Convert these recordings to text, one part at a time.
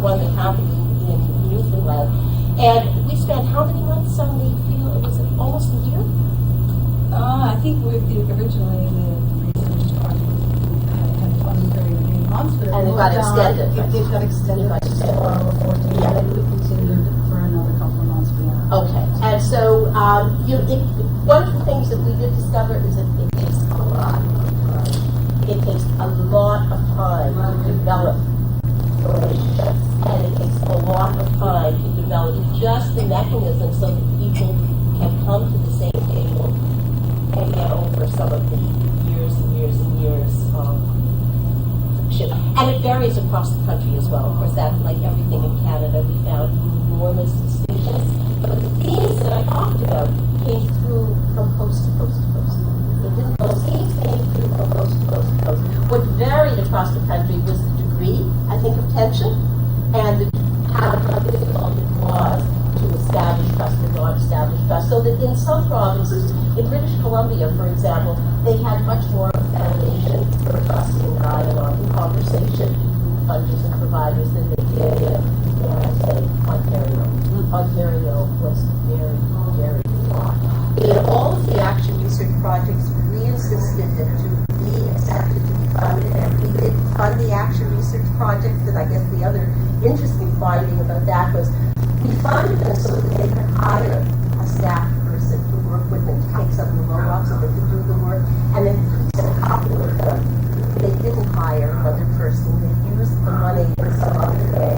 one that happened in Newfoundland. And we spent how many months on the field? Was it almost a year? I think originally the research project had a funding period of 8 months, but And it got extended. It got extended for 14, Yeah. and we continued for another couple of months beyond. Okay, and so one of the things that we did discover is that it takes a lot of time. It takes a lot of time to develop relationships, and it takes a lot of time to develop just the mechanism so that people can come to the same table and get over some of the years and years and years of friction. And it varies across the country as well. Of course, that, like everything in Canada, we found enormous distinctions. But the themes that I talked about came through from coast to coast to coast. Those themes came through from coast to coast to coast. What varied across the country was the degree, I think, of tension, and how difficult it was to establish trust or not establish trust. So that in some provinces, in British Columbia, for example, they had much more of a foundation for trust and dialogue and conversation with funders and providers than they did in, say, Ontario. Ontario was very, very flawed. In all of the action research projects, we insisted that to be accepted to be funded, and we did fund the action research projects. And I guess the other interesting finding about that was we funded them so that they could hire a staff person to work with them to take some of the load off so they could do the work. And then a couple of them, they didn't hire another person. They used the money in some other way.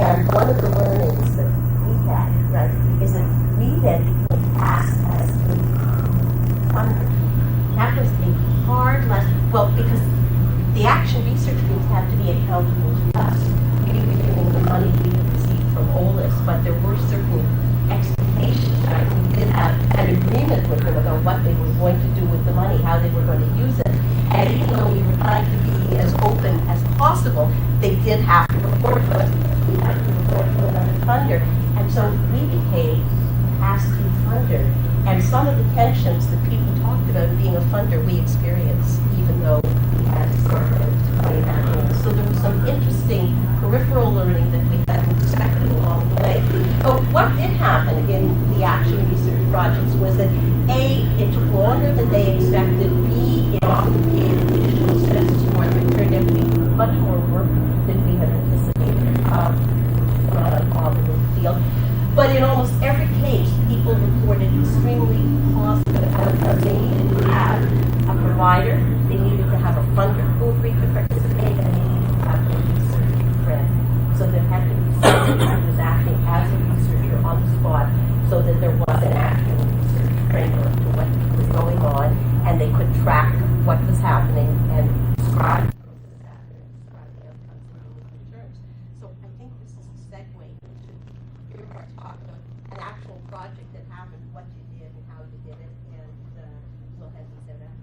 And one of the learnings that we had, right, is that we then became asked as a funder. That was a hard lesson. Well, because the action research groups had to be accountable to us. We were giving the money we had received from OLIS, but there were certain expectations. Right? We did have an agreement with them about what they were going to do with the money, how they were going to use it. And even though we were trying to be as open as possible, they did have to report to us. We had to report to another funder. And so we became a pass-through funder. And some of the tensions that people talked about being a funder, we experienced, even though we had sort of money happening. So there was some interesting peripheral learning that we had expected along the way. But what did happen in the action research projects was that A, it took longer than they expected. B, it often gave additional steps toward it turned out to be much more work than we had anticipated in the field. But in almost every case, people reported extremely positive outcomes. They needed to have a provider, they needed to have a funder who agreed to participate, and they needed to have a research friend. So there had to be someone who was acting as a researcher on the spot so that there was an actual research framework to what was going on, and they could track what was happening and describe what was happening, describe the outcomes and returns. So I think this is a segue into your talk about an actual project that happened, what you did and how you did it, and we'll have you say that.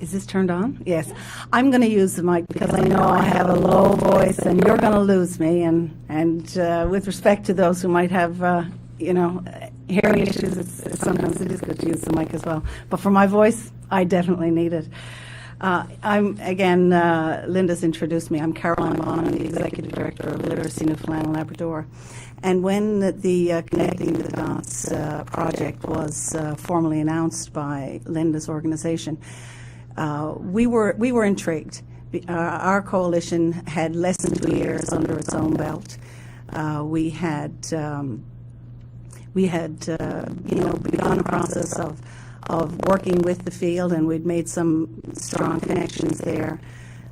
Is this turned on? Yes. I'm going to use the mic because I know I have a low voice and you're going to lose me. And with respect to those who might have, hearing issues, sometimes it is good to use the mic as well. But for my voice, I definitely need it. Linda's introduced me. I'm Caroline Bond. I'm the Executive Director of Literacy Newfoundland and Labrador. And when the Connecting the Dots project was formally announced by Linda's organization, we were intrigued. Our coalition had less than 2 years under its own belt. We had begun a process of working with the field, and we'd made some strong connections there.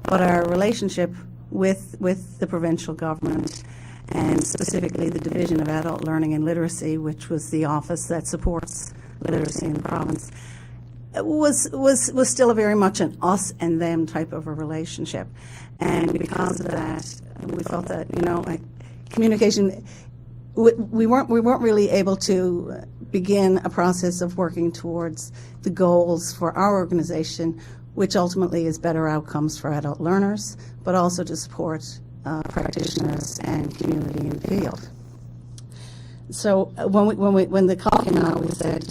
But our relationship with the provincial government, and specifically the Division of Adult Learning and Literacy, which was the office that supports literacy in the province, was still a very much an us and them type of a relationship. And because of that, we felt that communication. We weren't really able to begin a process of working towards the goals for our organization, which ultimately is better outcomes for adult learners, but also to support practitioners and community in the field. So when the call came out, we said,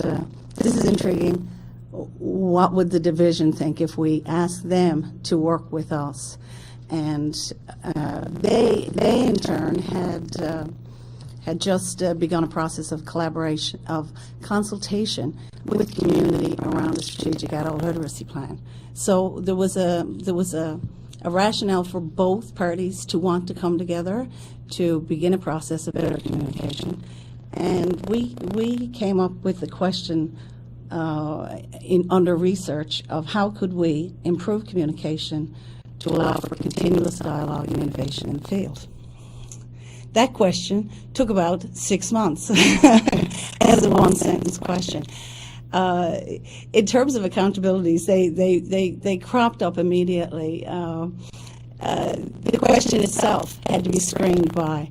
"This is intriguing. what would the division think if we asked them to work with us? And they in turn had just begun a process of collaboration, of consultation with the community around the strategic adult literacy plan. So there was a rationale for both parties to want to come together to begin a process of better communication. And we came up with the question under research of how could we improve communication to allow for continuous dialogue and innovation in the field. That question took about 6 months as a one-sentence question. In terms of accountabilities, they cropped up immediately. The question itself had to be screened by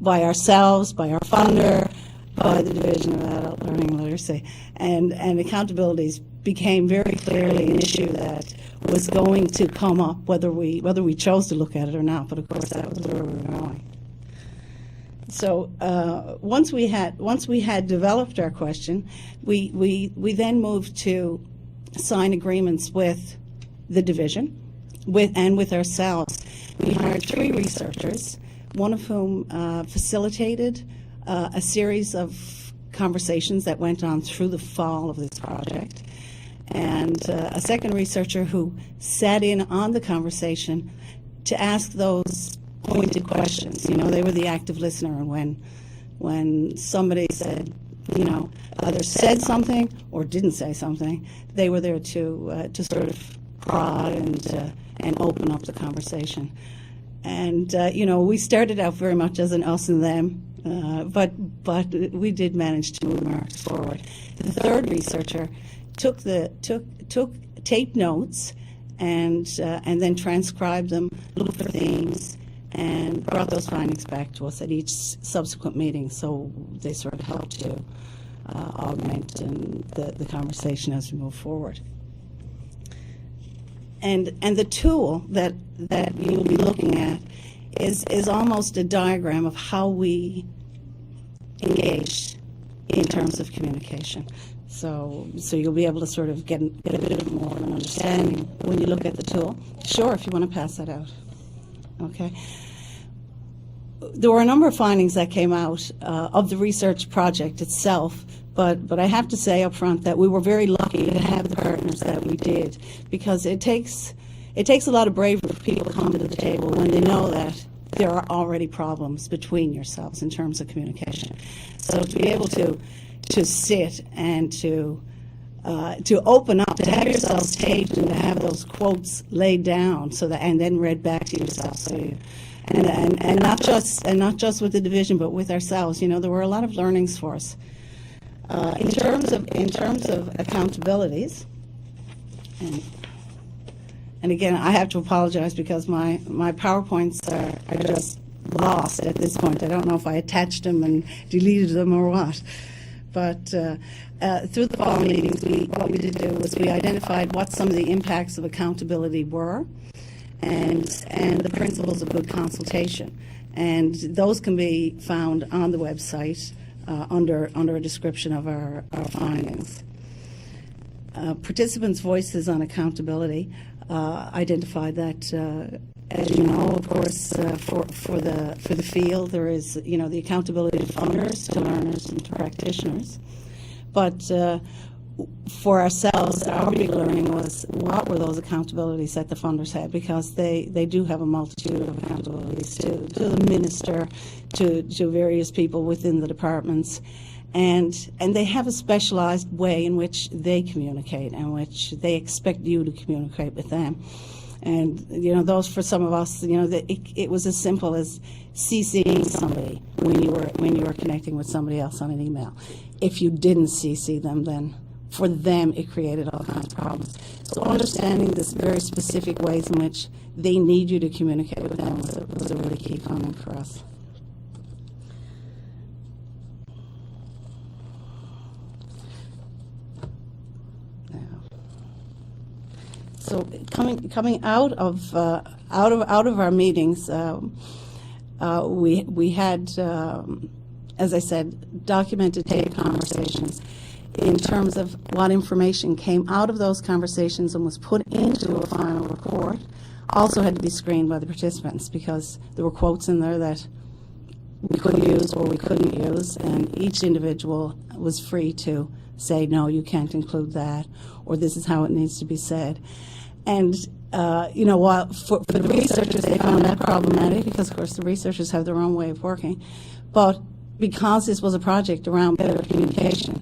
ourselves, by our funder, by the Division of Adult Learning and Literacy, and accountabilities became very clearly an issue that was going to come up whether we chose to look at it or not. But of course, that was where we were going. So once we had developed our question, we then moved to sign agreements with the division, with ourselves. We hired 3 researchers, one of whom facilitated a series of conversations that went on through the fall of this project, and a second researcher who sat in on the conversation to ask those pointed questions. You know, they were the active listener, and when somebody said, either said something or didn't say something, they were there to sort of prod and open up the conversation. And we started out very much as an us and them, but we did manage to move marks forward. The third researcher took taped notes and then transcribed them, looked for themes, and brought those findings back to us at each subsequent meeting. So they sort of helped to augment the conversation as we move forward. And the tool that you'll be looking at is almost a diagram of how we engage in terms of communication. So you'll be able to sort of get a bit more of an understanding when you look at the tool. Sure, if you want to pass that out. Okay. There were a number of findings that came out of the research project itself, but I have to say up front that we were very lucky to have the partners that we did, because it takes a lot of bravery for people to come to the table when they know that there are already problems between yourselves in terms of communication. So to be able to sit and to open up, to have yourselves taped and to have those quotes laid down and then read back to yourself. So and not just with the division, but with ourselves. There were a lot of learnings for us. In terms of accountabilities, and again, I have to apologize because my PowerPoints are just lost at this point. I don't know if I attached them and deleted them or what. But through the fall meetings, what we did do was we identified what some of the impacts of accountability were, and the principles of good consultation. And those can be found on the website under a description of our findings. Participants' voices on accountability identified that, as you know, of course, for the field, there is the accountability to funders, to learners, and to practitioners. But for ourselves, our big learning was what were those accountabilities that the funders had, because they do have a multitude of accountabilities to the minister, to various people within the departments, and they have a specialized way in which they communicate and which they expect you to communicate with them. And those, for some of us, it was as simple as CCing somebody when you were connecting with somebody else on an email. If you didn't CC them, then for them it created all kinds of problems. So understanding this very specific ways in which they need you to communicate with them was a really key comment for us. So coming out of our meetings, we had, as I said, documented taped conversations, in terms of what information came out of those conversations and was put into a final report also had to be screened by the participants, because there were quotes in there that we could use or we couldn't use, and each individual was free to say, no, you can't include that, or this is how it needs to be said. And, while for the researchers, they found that problematic, because, of course, the researchers have their own way of working. But because this was a project around better communication,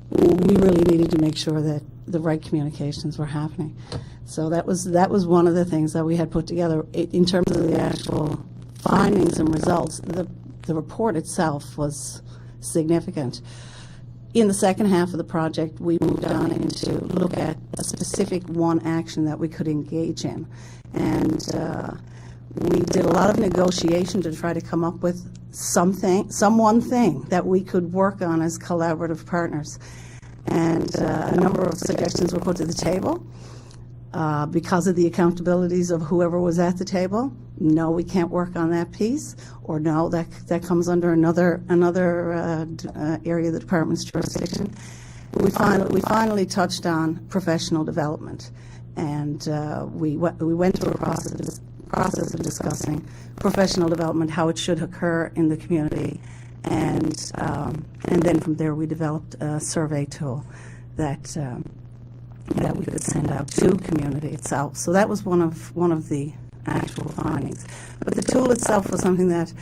we really needed to make sure that the right communications were happening. So that was one of the things that we had put together. In terms of the actual findings and results, the report itself was significant. In the second half of the project, we moved on into look at a specific one action that we could engage in. And we did a lot of negotiation to try to come up with some one thing that we could work on as collaborative partners. And a number of suggestions were put to the table. Because of the accountabilities of whoever was at the table, no, we can't work on that piece, or no, that comes under another area of the department's jurisdiction. We finally touched on professional development, and we went through a process of discussing professional development, how it should occur in the community, and then from there we developed a survey tool that we could send out to community itself. So that was one of the actual findings. But the tool itself was something that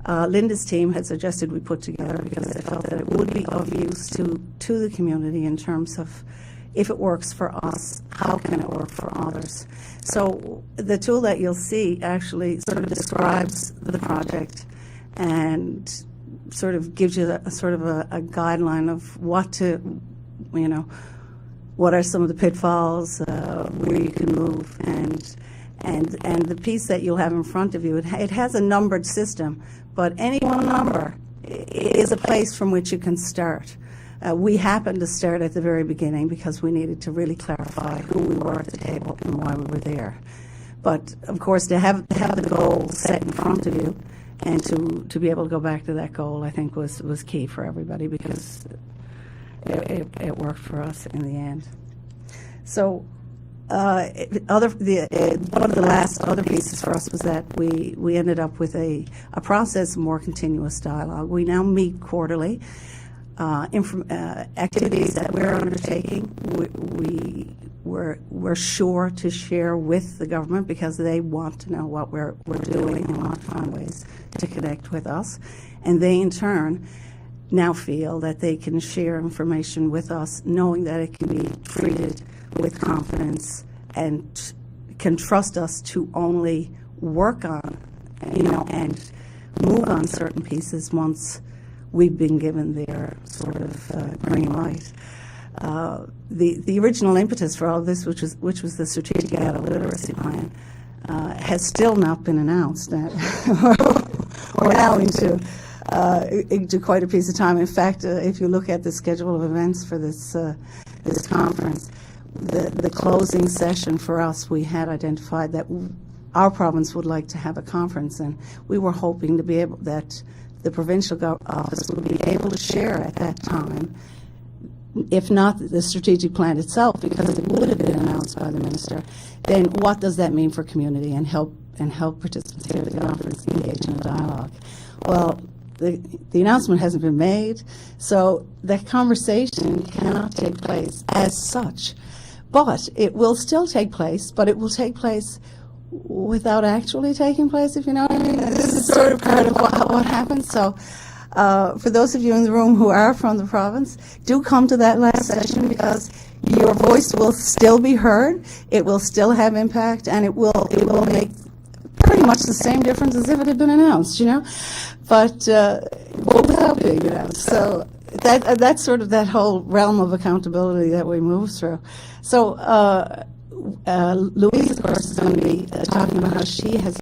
Linda's team had suggested we put together, because they felt that it would be of use to the community in terms of, if it works for us, how can it work for others? So the tool that you'll see actually sort of describes the project and sort of gives you a guideline of what are some of the pitfalls, where you can move, and the piece that you'll have in front of you, it has a numbered system, but any one number is a place from which you can start. We happened to start at the very beginning because we needed to really clarify who we were at the table and why we were there. But of course, to have the goal set in front of you and to be able to go back to that goal, I think was key for everybody, because it worked for us in the end. So one of the last other pieces for us was that we ended up with a process of more continuous dialogue. We now meet quarterly. Activities that we're undertaking, we're sure to share with the government, because they want to know what we're doing and want to find ways to connect with us. And they, in turn, now feel that they can share information with us, knowing that it can be treated with confidence and can trust us to only work on, and move on certain pieces once we've been given their sort of green light. The original impetus for all of this, which was the Strategic Adult Literacy Plan, has still not been announced. We're now into quite a piece of time. In fact, if you look at the schedule of events for this conference, the closing session for us, we had identified that our province would like to have a conference, and we were hoping to be able that the provincial office would be able to share at that time, if not the strategic plan itself, because it would have been announced by the minister, then what does that mean for community, and help participants here at the conference engage in a dialogue. Well, the announcement hasn't been made, so that conversation cannot take place as such. But it will still take place, but it will take place without actually taking place, if you know what I mean. This is sort of part of what happens. So for those of you in the room who are from the province, do come to that last session, because your voice will still be heard, it will still have impact, and it will make pretty much the same difference as if it had been announced, but without being announced. So that's sort of that whole realm of accountability that we move through. So Louise, of course, is going to be talking about how she has